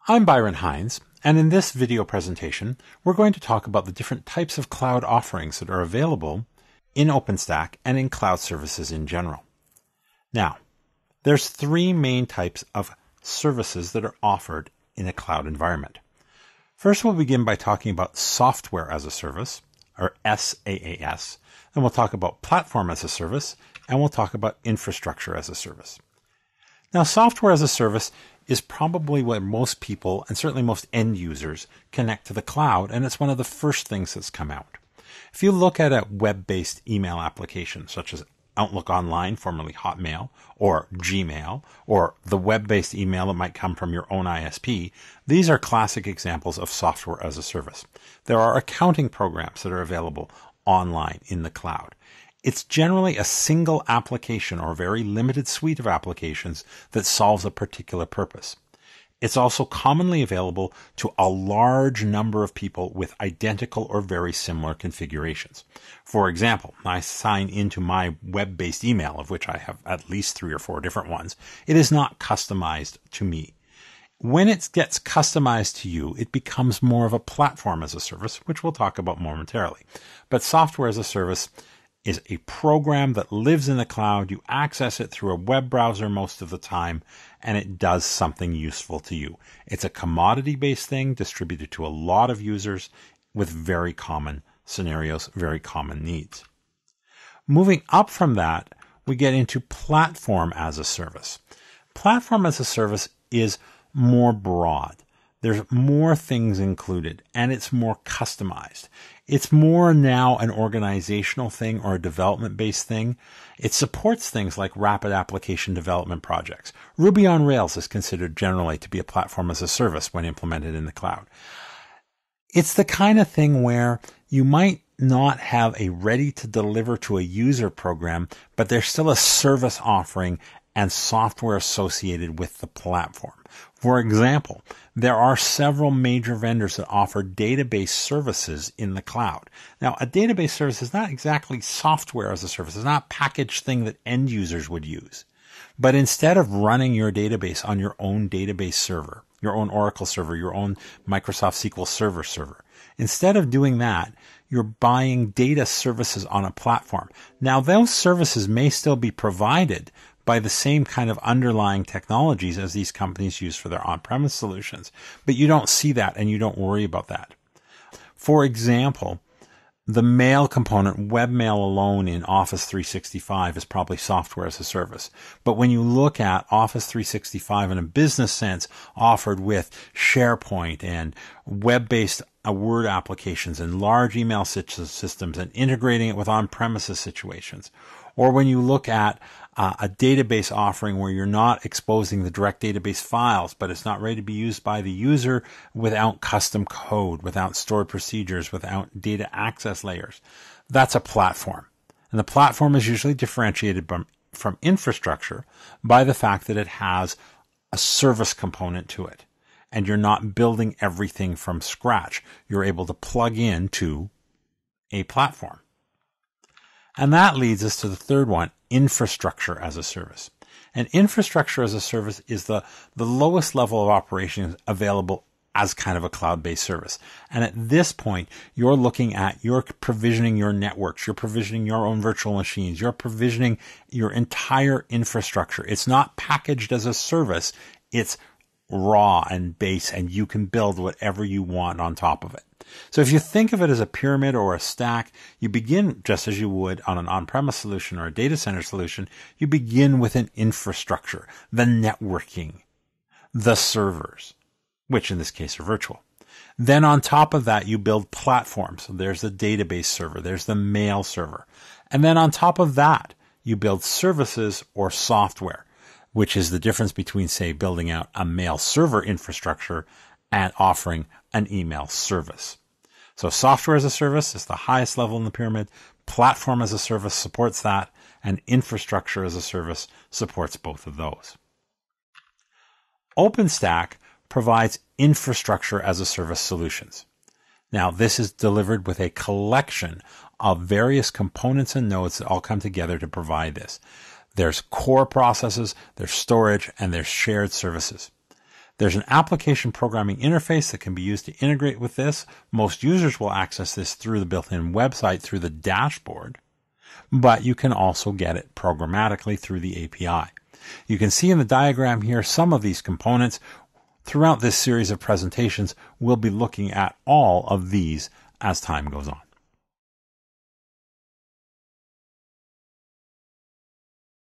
I'm Byron Hynes, and in this video presentation, we're going to talk about the different types of cloud offerings that are available in OpenStack and in cloud services in general. Now, there's three main types of services that are offered in a cloud environment. First, we'll begin by talking about software as a service, or SaaS, and we'll talk about platform as a service, and we'll talk about infrastructure as a service. Now, software as a service is probably where most people, and certainly most end users, connect to the cloud, and it's one of the first things that's come out. If you look at a web-based email application, such as Outlook Online, formerly Hotmail, or Gmail, or the web-based email that might come from your own ISP, these are classic examples of software as a service. There are accounting programs that are available online in the cloud. It's generally a single application or a very limited suite of applications that solves a particular purpose. It's also commonly available to a large number of people with identical or very similar configurations. For example, I sign into my web-based email, of which I have at least 3 or 4 different ones. It is not customized to me. When it gets customized to you, it becomes more of a platform as a service, which we'll talk about momentarily. But software as a service is a program that lives in the cloud. You access it through a web browser most of the time, and it does something useful to you. It's a commodity-based thing distributed to a lot of users with very common scenarios, very common needs. Moving up from that, we get into platform as a service. Platform as a service is more broad. There's more things included, and it's more customized. It's more now an organizational thing or a development-based thing. It supports things like rapid application development projects. Ruby on Rails is considered generally to be a platform as a service when implemented in the cloud. It's the kind of thing where you might not have a ready-to-deliver to a user program, but there's still a service offering and software associated with the platform. For example, there are several major vendors that offer database services in the cloud. Now, a database service is not exactly software as a service. It's not a packaged thing that end users would use. But instead of running your database on your own database server, your own Oracle server, your own Microsoft SQL server, instead of doing that, you're buying data services on a platform. Now, those services may still be provided by the same kind of underlying technologies as these companies use for their on-premise solutions. But you don't see that and you don't worry about that. For example, the mail component, webmail alone in Office 365 is probably software as a service. But when you look at Office 365 in a business sense, offered with SharePoint and web-based Word applications and large email systems and integrating it with on-premises situations, or when you look at a database offering where you're not exposing the direct database files, but it's not ready to be used by the user without custom code, without stored procedures, without data access layers. That's a platform. And the platform is usually differentiated from infrastructure by the fact that it has a service component to it. And you're not building everything from scratch. You're able to plug into a platform. And that leads us to the third one, infrastructure as a service. And infrastructure as a service is the lowest level of operations available as kind of a cloud-based service. And at this point, you're looking at, you're provisioning your networks, you're provisioning your own virtual machines, you're provisioning your entire infrastructure. It's not packaged as a service. It's raw and base, and you can build whatever you want on top of it. So if you think of it as a pyramid or a stack, you begin just as you would on an on-premise solution or a data center solution. You begin with an infrastructure, the networking, the servers, which in this case are virtual. Then on top of that, you build platforms. So there's the database server, there's the mail server. And then on top of that, you build services or software, which is the difference between, say, building out a mail server infrastructure and offering an email service. So software as a service is the highest level in the pyramid. Platform as a service supports that, and infrastructure as a service supports both of those. OpenStack provides infrastructure as a service solutions. Now, this is delivered with a collection of various components and nodes that all come together to provide this. There's core processes, there's storage, and there's shared services. There's an application programming interface that can be used to integrate with this. Most users will access this through the built-in website through the dashboard, but you can also get it programmatically through the API. You can see in the diagram here some of these components. Throughout this series of presentations, we'll be looking at all of these as time goes on.